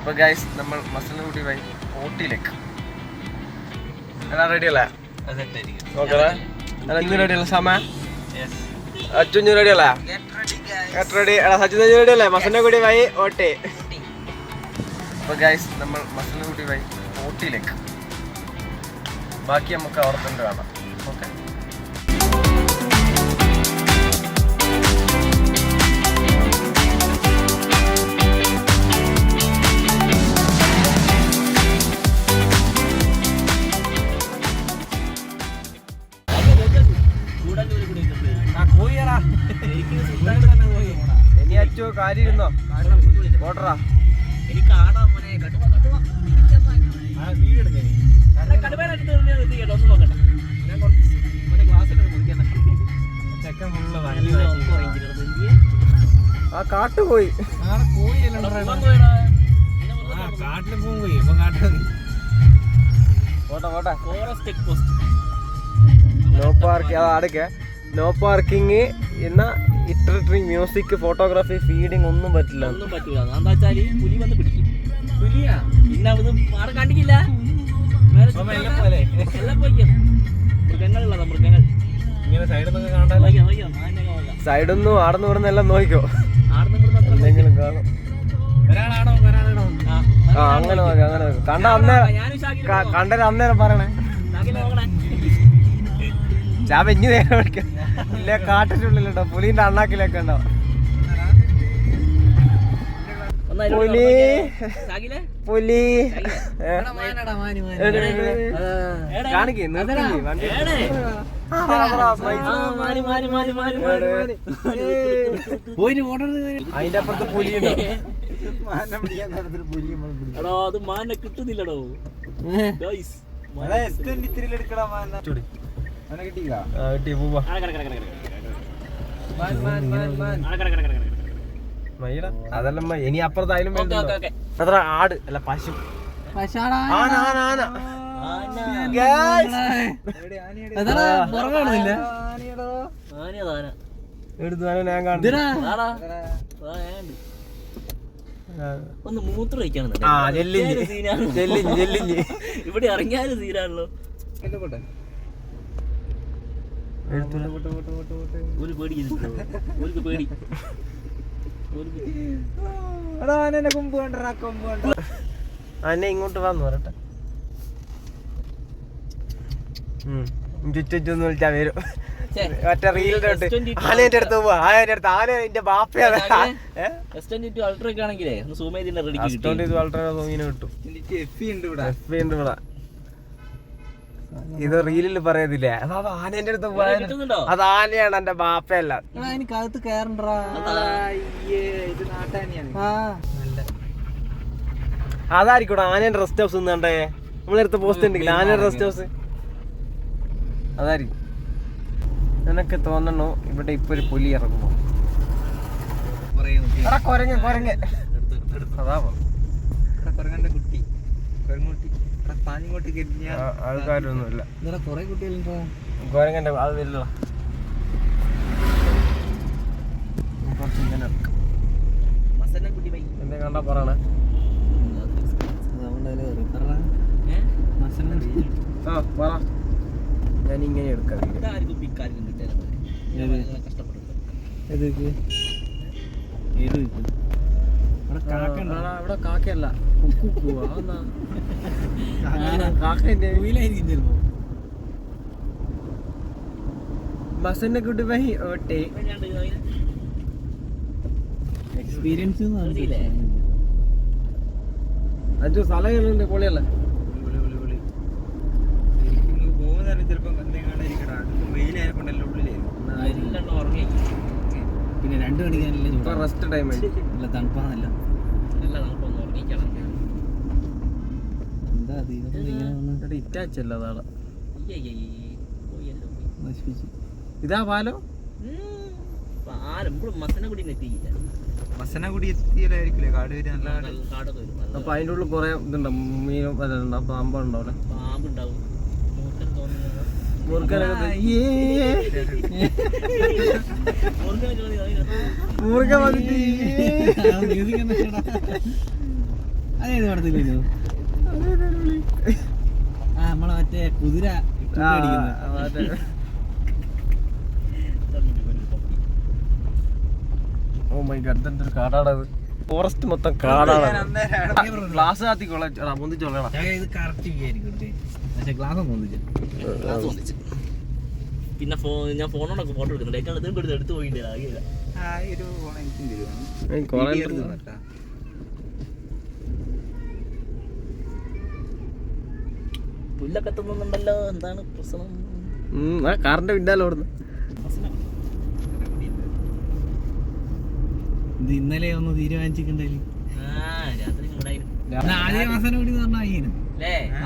അപ്പോൾ ഗൈസ് നമ്മൾ മസനഗുഡി വഴി ഊട്ടിയിലേക്ക് എല്ലാം റെഡിയല്ലേ? ഓക്കെ ഇന്ന് റെഡിയല്ലേ? സമയം അച്ഛൻ റെഡിയല്ലേ? റെഡി എടാ സച്ചിൻ റെഡിയല്ലേ? മസനഗുഡി വഴി ഊട്ടി. അപ്പോൾ ഗൈസ് നമ്മൾ മസനഗുഡി വഴി ഊട്ടിയിലേക്ക്. ബാക്കി നമുക്ക് അവിടെ തന്നെ കാണാം. ഓക്കെ. ഇനി അച്ചു കാര്യം ഇരുന്നോ? ഓട്ടറാ ആ കാട്ടു പോയി. നോ പാർക്ക് അടുക്കെ നോ പാർക്കിങ് എന്ന ഇറ്ററിങ് മ്യൂസിക് ഫോട്ടോഗ്രാഫി ഫീഡിങ് ഒന്നും പറ്റില്ല. എന്താ വെച്ചാല് പുലി വന്ന് പിടിക്കും. പുലിയാ പിന്നെ അത് ആടെ കണ്ടിട്ടില്ല. മൃഗങ്ങളുള്ളതാ മൃഗങ്ങൾ. സൈഡൊന്നും ആടന്ന് ഇവിടുന്ന് എല്ലാം നോക്കിക്കോ. എന്തെങ്കിലും കാണും. ആ അങ്ങനെ നോക്കാം അങ്ങനെ നോക്കാം. കണ്ട അന്നേരം അന്നേരം പറയണേ. ചാവ ഇനി നേരം വിളിക്കാം. ഇല്ല കാട്ടിനുള്ളിലുണ്ടോ പുലിന്റെ അണ്ണാക്കിലൊക്കെ ഉണ്ടോ പുലി പുലി കാണിക്കേ വണ്ടി. അതിന്റെ അപ്പുറത്ത് പുലിയുണ്ടോ? അത് മാനെ കിട്ടുന്നില്ലടോ. അതെല്ലാം ഇനി അപ്പുറത്തായാലും അത്ര ആട് അല്ല പശു ഒന്ന് മൂത്ര കഴിക്കാണ്. ഇവിടെ ഇറങ്ങിയാലും സീനാണല്ലോ. ഒരു പേടി പേടി അന്നെ ഇങ്ങോട്ട് വന്നു പറട്ടെ. ചുറ്റൊന്ന് വിളിച്ചാ വരും. മറ്റേ റീലിന്റെ ആനേന്റെ അടുത്ത് പോവാ. ആനേന്റെ അടുത്ത് ആന എന്റെ ബാപ്പയാണ്. അൾട്രാ ഒക്കെ ആണെങ്കിലേ ഒന്ന് സൂം ചെയ്ത് അൾട്രാ സൂമിനെ കിട്ടും. ഇവിടെ ഇത് റീലിൽ പറയത്തില്ലേ ആനേന്റെ അടുത്ത് പോയാ അത് ആനയാണ് എന്റെ ബാപ്പയല്ല. അതായിരിക്കും ആനേന്റെ റെസ്റ്റ് ഹൗസ് കണ്ടേ നമ്മളെടുത്ത് പോസ്റ്റ് ഉണ്ടെങ്കിൽ ആനയുടെ റെസ്റ്റ് ഹൗസ് അതായിരിക്കും. നിനക്ക് തോന്നണോ ഇവിടെ ഇപ്പൊ ഒരു പുലി ഇറങ്ങുമോ? കൊരങ്ങ കൊരങ്ങ അതാ കുട്ടി ആൾക്കാരൊന്നുമില്ല. കൊരങ്ങന്റെ അത് വരില്ല. കുറച്ചിങ്ങനെ എന്താ കണ്ടാ പറയണേ? ആ പറ. ഞാൻ ഇങ്ങനെ എടുക്കാം. ഇവിടെ കാക്കയല്ല മസനഗുഡി വഴി ഓട്ടെ. എക്സ്പീരിയൻസ് അഞ്ചു സ്ഥലങ്ങളുണ്ട് പൊളിയല്ലേ. പിന്നെ 2 മണിക്കാണല്ലേ റെസ്റ്റ് ടൈം നല്ല തണുപ്പാന്നല്ല. നല്ല തണുപ്പൊന്ന് ഉറങ്ങിക്കണം. എന്താ ഇറ്റാച്ചല്ല അതാണ്. ഇതാ പാലോ മസനഗുഡി എത്തിയില്ല. മസനഗുഡി എത്തിയാലായിരിക്കില്ലേ കാട് വരും. നല്ല കാടൊക്കെ വരും. അപ്പൊ അതിൻ്റെ ഉള്ളിൽ കുറെ ഇതുണ്ടോ മീനും അല്ല പാമ്പുണ്ടാവില്ല. പാമ്പുണ്ടാവും. മൂർഖ വന്നിട്ട് അതേത് പടത്തില്ലല്ലോ ആ നമ്മളെ മറ്റേ കുതിര ഓ മൈ ഗോഡ്, എന്തൊരു കാടാണത്. ഫോറസ്റ്റ് മൊത്തം കാടാണ്. ഗ്ലാസ് കാത്തിക്കൊള്ളാം പൊന്തിച്ചോളാം. ഇത് കറക്റ്റ് വിചാരിക്കും പക്ഷെ ഗ്ലാസ് പൊന്തിച്ചു. പിന്നെ ഞാൻ ഫോണോടൊക്കെ ഫോട്ടോ എടുക്കുന്നുണ്ട്. എടുത്ത് പോയിട്ടുണ്ട്. പുല്ലൊക്കെ എത്തുന്നുണ്ടല്ലോ, എന്താണ് പ്രശ്നം? കാറിന്റെ പിന്നാലെ ഓടുന്നു. ഇത് ഇന്നലെ ഒന്ന് തീരുമാനിച്ചിട്ടുണ്ടല്ലേ?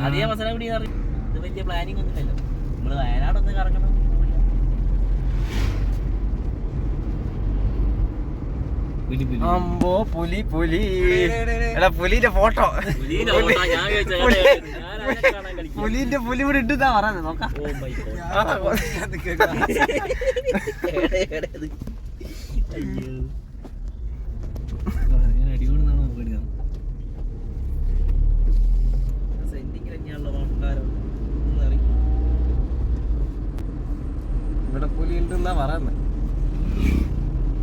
ആദ്യ മസനഗുഡി ഇത് വലിയ പ്ലാനിങ് ഒന്നുമില്ലല്ലോ. നമ്മള് വയനാടൊന്ന് കറങ്ങണം. അമ്പോ പുലി പുലി. എടാ പുലിന്റെ ഫോട്ടോ. പുലിന്റെ പുലി ഇവിടെ ഇട്ടാ പറയാ നോക്കാം. ഇവിടെ പുലി ഉണ്ടെന്നാ പറയുന്നത്.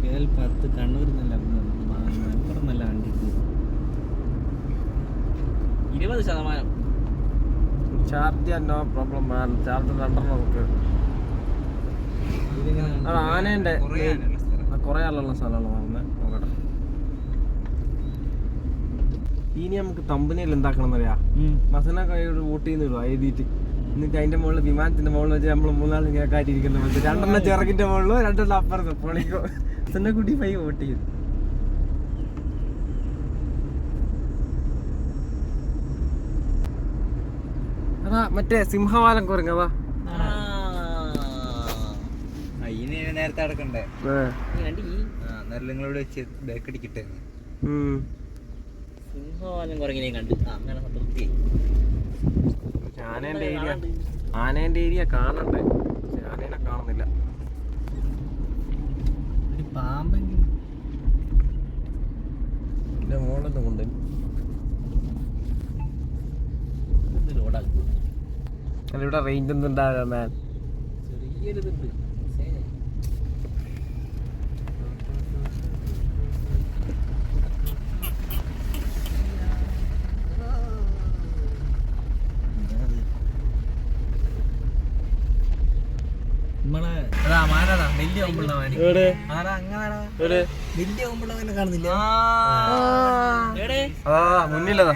കേൾപ്പത്ത് കണ്ണൂർ നല്ല മലപ്പുറം നല്ല വണ്ടി 20%. Charge no problem. ചാർജ് രണ്ടെണ്ണം നമുക്ക്. അത് ആനേന്റെ കുറെ ആളുള്ള സ്ഥലമാണ് പറഞ്ഞത്. നോക്കട്ടെ. ഇനി നമുക്ക് തമ്പനയിൽ എന്താക്കണം എന്നറിയാം. മസന കൈയോട് വോട്ടിന്ന് ഇടുക എഴുതിയിട്ട്. എന്നിട്ട് അതിന്റെ മുകളിൽ വിമാനത്തിന്റെ മുകളിൽ വെച്ച് നമ്മൾ മൂന്നാൾ ഇങ്ങനെ കാറ്റിരിക്കുന്ന പറ്റും. രണ്ടെണ്ണം ചിറകിന്റെ മുകളിലും രണ്ടെണ്ണം അപ്പുറത്ത് പൊളിക്കോ. മസനഗുഡി പൈ വോട്ട് ചെയ്തു. അതാ മറ്റേ സിംഹവാലം കുരങ്ങതാ. നേരത്തെ അടക്കണ്ടേ നിങ്ങളോട് വെച്ച് ബാക്ക് അടിക്കട്ടെ. സിംഹവാലം കുരങ്ങിനെ കണ്ടു. അങ്ങനെ സംതൃപ്തി. ആനേന്റെ ഏരിയ കാണണ്ടേ? ആനേനെ കാണുന്നില്ല. പാമ്പെങ്കിലും മോളൊന്നും കൊണ്ട് അല്ല ഇവിടെ റേഞ്ച് ഒന്നും ഉണ്ടാകാൻ ചെറിയൊരിതുണ്ട്. മുന്നിലതാ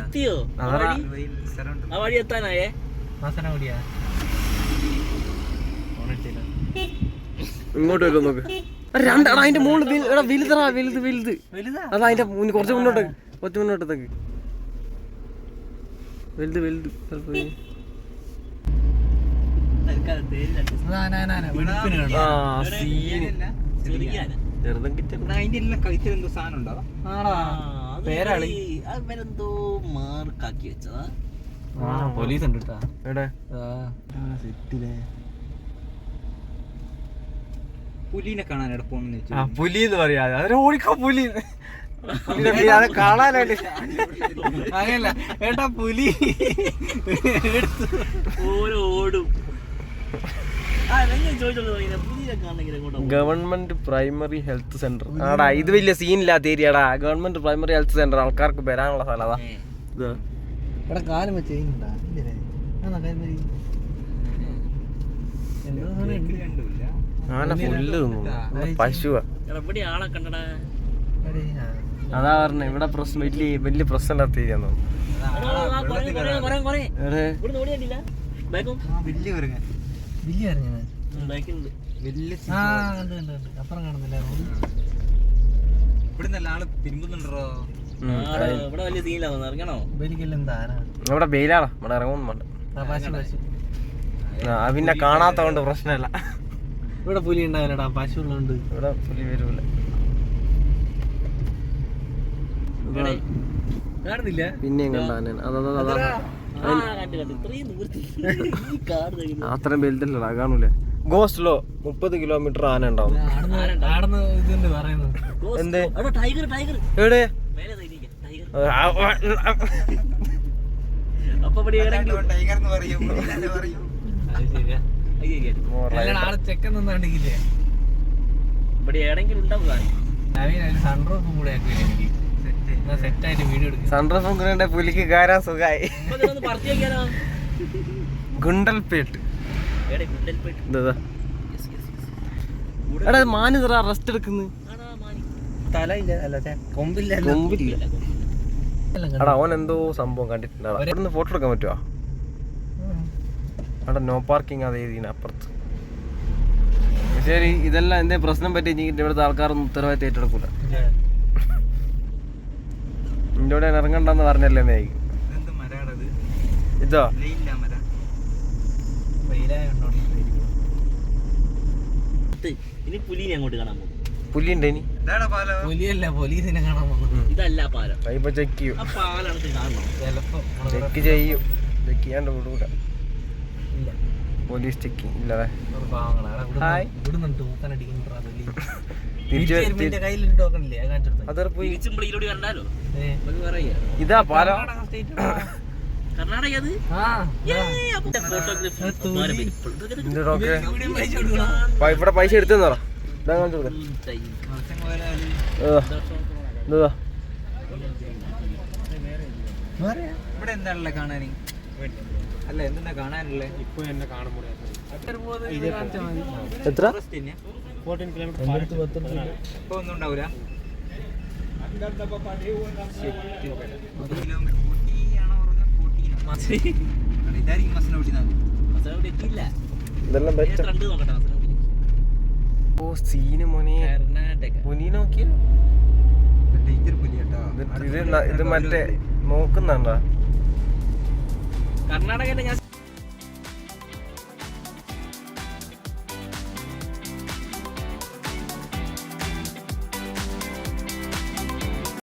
എത്തിയോ? ആ വഴി എത്താനായേ? ഇങ്ങോട്ട് വരും നോക്ക്. രണ്ടാണ് അതിന്റെ മുകളിൽ വലുതാ. വലുത് അതാ അതിന്റെ കുറച്ച് മുന്നോട്ടത്തേക്ക് വലുത് എന്തോ മാർക്കാക്കി വെച്ചതാ. പോലീസ് ഉണ്ട് എവിടെ? പുലിനെ കാണാൻ എവിടെ പോകുന്നു? പുലി എന്ന് പറയാ. അതിന് ഓടിക്കോ പുലി. അത് കാണാനായിട്ട് അങ്ങനല്ല ഏട്ടാ പുലി ഓടും. ഗവൺമെന്റ് പ്രൈമറി ഹെൽത്ത് സെന്റർ ആടാ. ഇത് വലിയ സീനില്ലാത്ത ഏരിയടാ. ഗവൺമെന്റ് പ്രൈമറി ഹെൽത്ത് സെന്റർ ആൾക്കാർക്ക് വരാനുള്ള സ്ഥലം അതാ. ഇവിടെ കാലം വെച്ച് ആന പുല്ല് തിന്നു. പശുവാ. അതാ പറഞ്ഞ ഇവിടെ പ്രശ്നം വലിയ പ്രശ്നമില്ലാത്ത ഏരിയ. ഇവിടെ വെയിലാടാ. ഇവിടെ ഇറങ്ങുന്നു വേണ്ട. പിന്നെ കാണാത്തോണ്ട് പ്രശ്നമില്ല. ഇവിടെ പുലി ഉണ്ടാവില്ലടാ. പശു ഉള്ളതുകൊണ്ട് ഇവിടെ പുലി വരൂല. പിന്നെയും കണ്ടാ ഇത്രയും ദൂരത്തിൽ കാട് തരുന്നു. അത്രയും വലുതല്ലടാ കാണൂലേ. ഗോ സ്ലോ 30 കിലോമീറ്റർ ആന ഉണ്ടാവും. എന്ത് ടൈഗർ ടൈഗർ എവിടെ മേലെ ടൈഗർ അപ്പൊ ഇവിടെ എവിടെയെങ്കിലും ടൈഗർ എന്ന് പറയും പറയും. ചെക്കൻ നിന്നാണ്ടില്ലേ ഇവിടെ എവിടെയെങ്കിലും ഉണ്ടാവും സൺറൂഫ് കൂടെ എനിക്ക് സെറ്റായിട്ട് വീഡിയോ എടുക്കും. സൺറൂഫും കൂടെ പുലിക്ക് കയറാൻ സുഖമായി. പറത്തി വെക്കാനോ ഗുണ്ടൽപേട്ട്. എവിടെ ഗുണ്ടൽപേട്ട്? എന്താ എടാ മാനിതറ റെസ്റ്റ് എടുക്കുന്നു. തല ഇല്ല അല്ല കൊമ്പില്ല. കൊമ്പില്ല. എടാ അവൻ എന്തോ സംഭവം കണ്ടിട്ടുണ്ട്. അവിടെ ഫോട്ടോ എടുക്കാൻ പറ്റുമോ? അവിടെ നോ പാർക്കിംഗ് അതേ അപ്പുറത്ത്. ശരി, ഇതെല്ലാം എന്തേ പ്രശ്നം പറ്റി ഇവിടുത്തെ ആൾക്കാരൊന്നും ഉത്തരവാദിത്തം ഏറ്റെടുക്കൂല. നിന്റെ ഇവിടെ ഇറങ്ങണ്ടെന്ന് പറഞ്ഞല്ലേ ആയിരിക്കും. ഇതോ ഇനി പുലിനെ അങ്ങോട്ട് കാണാൻ പോകും. പുലിയുണ്ട് ഇനി. പുലിയല്ല പോലീസിനെ കാണാൻ പോകുന്നു. ഇതല്ല പാലം. ഇപ്പൊ ചെക്ക് ചെയ്യും. ആ പാലാണ് കാണണം. ചിലപ്പോ ചെക്ക് ചെയ്യും. ചെക്ക് ചെയ്യാണ്ട് വിടൂല. ഇല്ല പോലീസ് ചെക്കിങ് ഇല്ലല്ലേ. ഒരു പാവങ്ങളാണ് ഹായ്. ഇവിടുന്നുണ്ട് ഊക്കാനടിക്കുന്ന തിരിച്ച് കയ്യിൽ ടോക്കണില്ലേ അത് കാണിച്ചെടുത്ത അതൊരു പോയി. തിരിച്ചും ഇതിലൂടെ കണ്ടാലോ നമുക്ക് പറയാ. ഇതാ പാലോ. കർണാടക അത് ഇവിടെ പൈസ എടുത്തെന്നോ. ഇതാ കാണിച്ചു കൊടുക്ക. എന്താ ഇവിടെ എന്താണല്ലേ കാണാൻ? അല്ല എന്തെന്നാ കാണാനുള്ളത്? ഇപ്പൊ എന്നെ കാണുമ്പോൾ എത്ര? ഇപ്പൊ ഒന്നും ഉണ്ടാവൂല. ഇതായിരിക്കും ഇതെല്ലാം ബെസ്റ്റ്. ഓ സീന് മോനെ. പുലി നോക്കിയ ഡേഞ്ചർ പുലി കേട്ടോ. ഇത് മറ്റേ നോക്കുന്നുണ്ടോ? കർണാടകയിലെ ഞാൻ